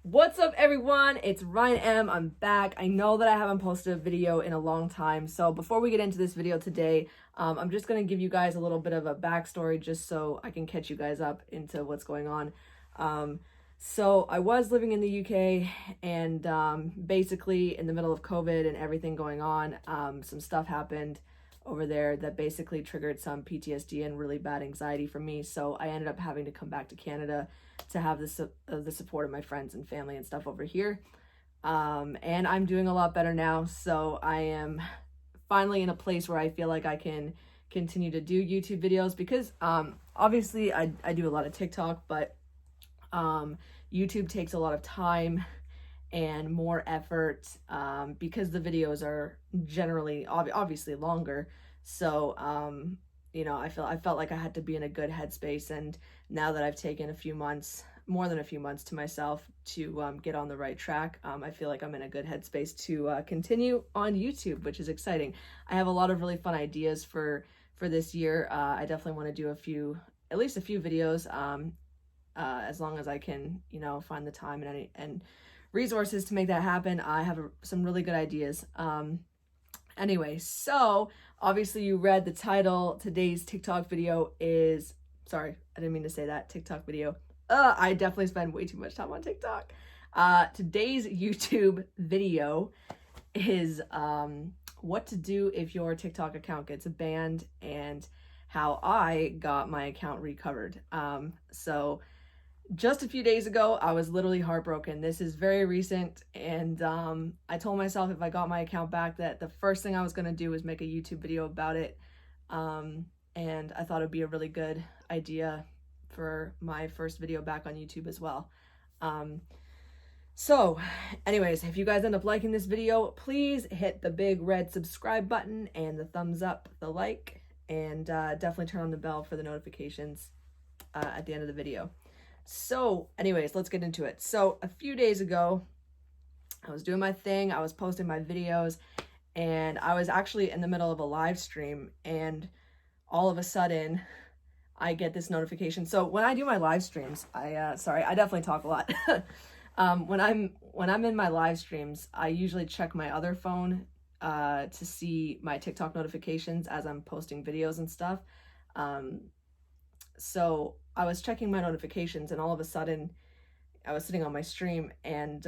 What's up, everyone? It's Ryan M. I'm back. I know that I haven't posted a video in a long time, so before we get into this video today, I'm just going to give you guys a little bit of a backstory just so I can catch you guys up into what's going on. So I was living in the UK, and basically in the middle of COVID and everything going on, some stuff happened over there that basically triggered some PTSD and really bad anxiety for me. So I ended up having to come back to Canada to have the support of my friends and family and stuff over here. And I'm doing a lot better now. So I am finally in a place where I feel like I can continue to do YouTube videos because obviously I do a lot of TikTok, but YouTube takes a lot of time and more effort because the videos are generally obviously longer. So I felt like I had to be in a good headspace, and now that I've taken more than a few months to myself to get on the right track, I feel like I'm in a good headspace to continue on YouTube, which is exciting. I have a lot of really fun ideas for this year. I definitely want to do at least a few videos, as long as I can, find the time and resources to make that happen. I have some really good ideas. Anyway, so obviously you read the title. Today's TikTok video is, sorry, I didn't mean to say that, TikTok video. I definitely spend way too much time on TikTok. Today's YouTube video is what to do if your TikTok account gets banned and how I got my account recovered. So just a few days ago, I was literally heartbroken. This is very recent, and I told myself if I got my account back that the first thing I was going to do was make a YouTube video about it, and I thought it'd be a really good idea for my first video back on YouTube as well. So anyways, if you guys end up liking this video, please hit the big red subscribe button and the thumbs up, the like, and definitely turn on the bell for the notifications at the end of the video. So anyways, let's get into it. So a few days ago, I was doing my thing. I was posting my videos, and I was actually in the middle of a live stream, and all of a sudden I get this notification. So when I do my live streams, I definitely talk a lot. When I'm in my live streams, I usually check my other phone to see my TikTok notifications as I'm posting videos and stuff. So I was checking my notifications, and all of a sudden I was sitting on my stream, and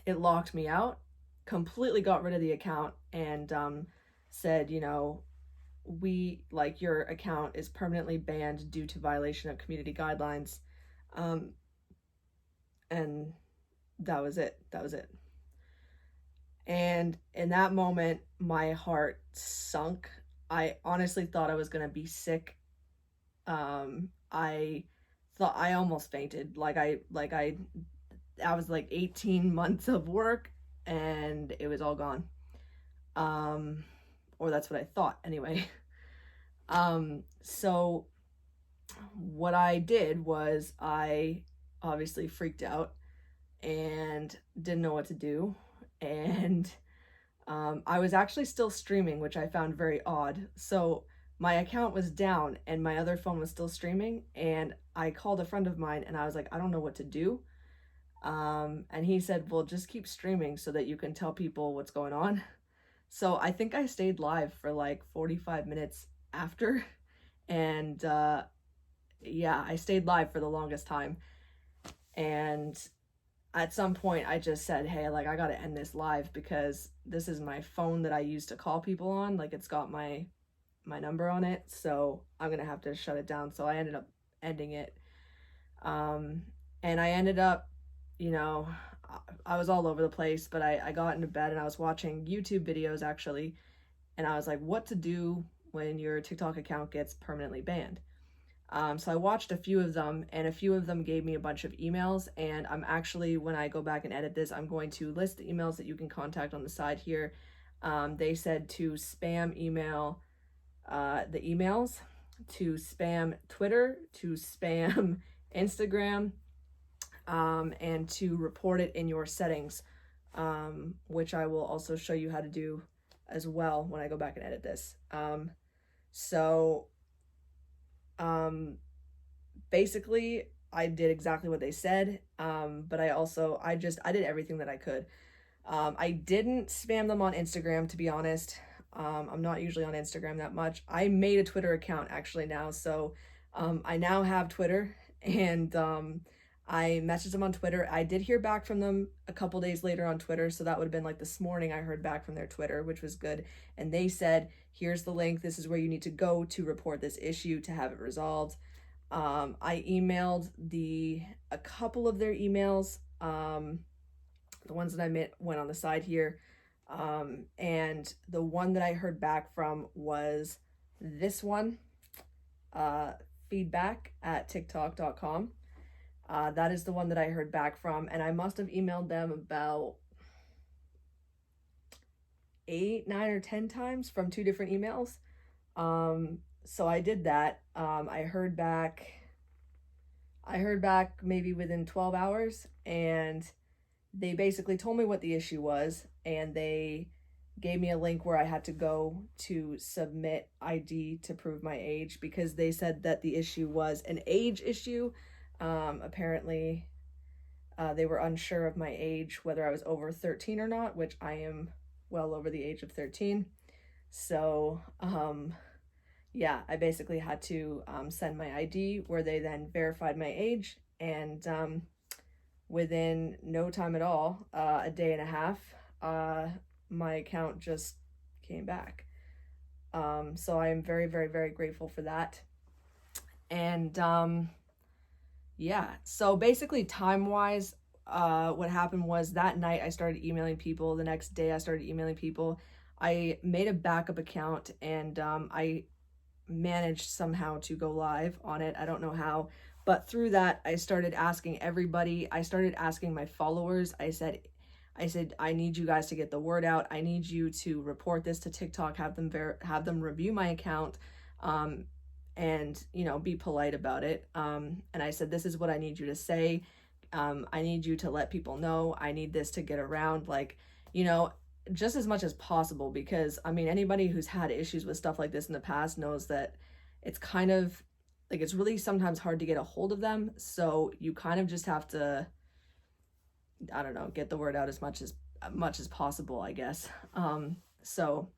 it locked me out, completely got rid of the account, and said, your account is permanently banned due to violation of community guidelines. And that was it. And in that moment, my heart sunk. I honestly thought I was gonna be sick. I thought I almost fainted. I was like 18 months of work, and it was all gone. Or that's what I thought anyway. So what I did was I obviously freaked out and didn't know what to do. And I was actually still streaming, which I found very odd. So my account was down and my other phone was still streaming, and I called a friend of mine and I was like, I don't know what to do. And he said, well, just keep streaming so that you can tell people what's going on. So I think I stayed live for like 45 minutes after, and yeah, I stayed live for the longest time. And at some point I just said, hey, I gotta end this live because this is my phone that I use to call people on. It's got my number on it, so I'm gonna have to shut it down. So I ended up ending it, and I ended up, I was all over the place, but I got into bed and I was watching YouTube videos actually, and I was like, what to do when your TikTok account gets permanently banned. So I watched a few of them, and a few of them gave me a bunch of emails, and I'm actually, when I go back and edit this, I'm going to list the emails that you can contact on the side here. They said to spam email the emails, to spam Twitter, to spam Instagram, and to report it in your settings, which I will also show you how to do as well when I go back and edit this. Basically I did exactly what they said. But I did everything that I could. I didn't spam them on Instagram, to be honest. I'm not usually on Instagram that much. I made a Twitter account actually now, so I now have Twitter, and I messaged them on Twitter. I did hear back from them a couple days later on Twitter, so that would have been like this morning I heard back from their Twitter, which was good. And they said, here's the link. This is where you need to go to report this issue to have it resolved. I emailed a couple of their emails. The ones that I went on the side here. And the one that I heard back from was this one, feedback@tiktok.com. That is the one that I heard back from, and I must have emailed them about 8, 9, or 10 times from 2 different emails. So I did that. I heard back maybe within 12 hours, and they basically told me what the issue was, and they gave me a link where I had to go to submit ID to prove my age, because they said that the issue was an age issue. Apparently, they were unsure of my age, whether I was over 13 or not, which I am well over the age of 13. So, yeah, I basically had to send my ID, where they then verified my age, and within no time at all, a day and a half, my account just came back. So I am very, very, very grateful for that. And yeah, so basically time-wise, what happened was that night I started emailing people. The next day I started emailing people. I made a backup account, and I managed somehow to go live on it. I don't know how. But through that, I started asking everybody. I started asking my followers. I said, I need you guys to get the word out. I need you to report this to TikTok, have them review my account, and be polite about it. And I said, this is what I need you to say. I need you to let people know. I need this to get around, just as much as possible, because anybody who's had issues with stuff like this in the past knows that it's kind of it's really sometimes hard to get a hold of them. So you kind of just have to, I don't know, get the word out as much as possible, I guess. So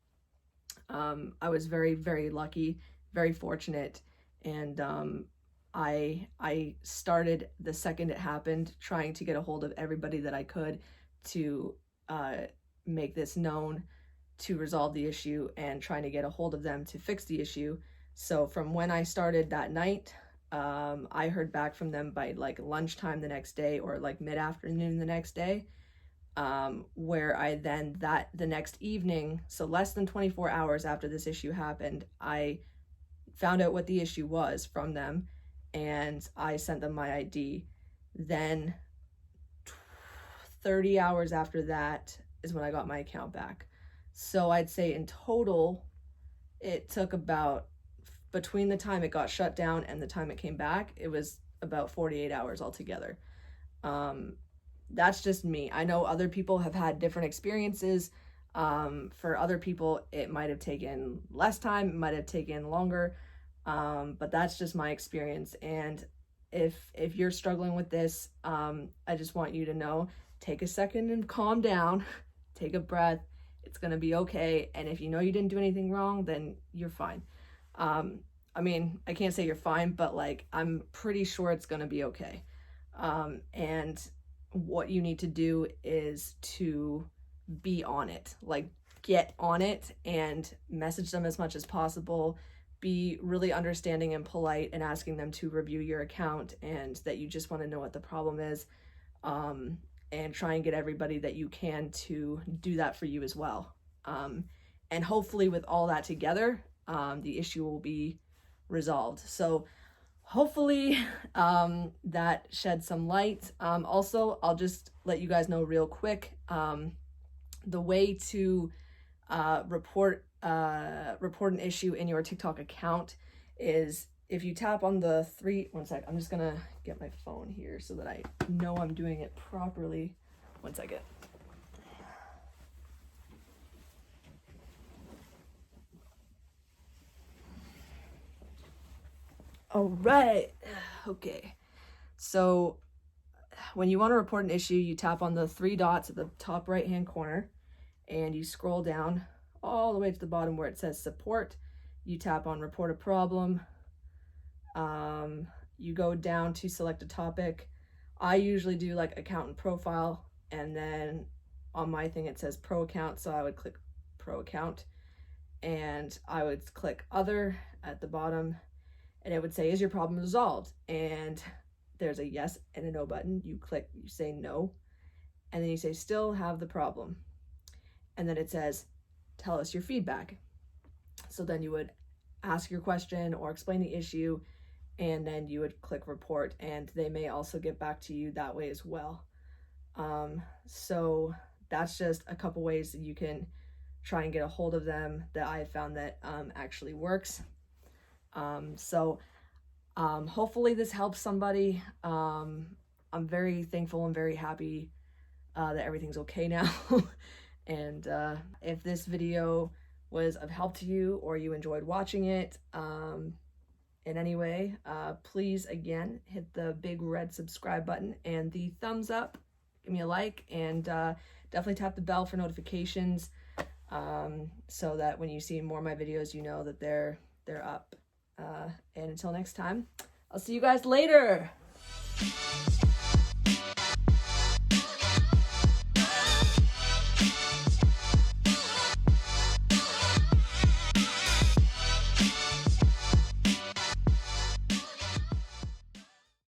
I was very, very lucky, very fortunate. And I started the second it happened, trying to get a hold of everybody that I could to make this known, to resolve the issue, and trying to get a hold of them to fix the issue. So from when I started that night, I heard back from them by lunchtime the next day, or mid-afternoon the next day, where I then the next evening, so less than 24 hours after this issue happened, I found out what the issue was from them, and I sent them my ID. Then 30 hours after that is when I got my account back. So I'd say in total, it took about, between the time it got shut down and the time it came back, it was about 48 hours altogether. That's just me. I know other people have had different experiences. For other people, it might have taken less time, it might have taken longer, but that's just my experience. And if you're struggling with this, I just want you to know, take a second and calm down, take a breath. It's gonna be okay. And if you know you didn't do anything wrong, then you're fine. I can't say you're fine, but I'm pretty sure it's gonna be okay. And what you need to do is to be on it, get on it and message them as much as possible. Be really understanding and polite, and asking them to review your account, and that you just want to know what the problem is. And try and get everybody that you can to do that for you as well. And hopefully with all that together, the issue will be resolved. So hopefully that sheds some light. Also, I'll just let you guys know real quick, the way to report an issue in your TikTok account is if you tap on the one sec, I'm just gonna get my phone here so that I know I'm doing it properly. One second. All right. Okay. So when you want to report an issue, you tap on the three dots at the top right hand corner and you scroll down all the way to the bottom where it says support. You tap on report a problem. You go down to select a topic. I usually do like account and profile, and then on my thing it says pro account, so I would click pro account and I would click other at the bottom, and it would say, is your problem resolved? And there's a yes and a no button. You click, you say no, and then you say still have the problem, and then it says tell us your feedback. So then you would ask your question or explain the issue, and then you would click report, and they may also get back to you that way as well. So that's just a couple ways that you can try and get a hold of them that I have found that actually works. Hopefully this helps somebody. I'm very thankful and very happy that everything's okay now. And if this video was of help to you or you enjoyed watching it in any way, please again hit the big red subscribe button and the thumbs up. Give me a like, and definitely tap the bell for notifications so that when you see more of my videos, you know that they're up. And until next time, I'll see you guys later.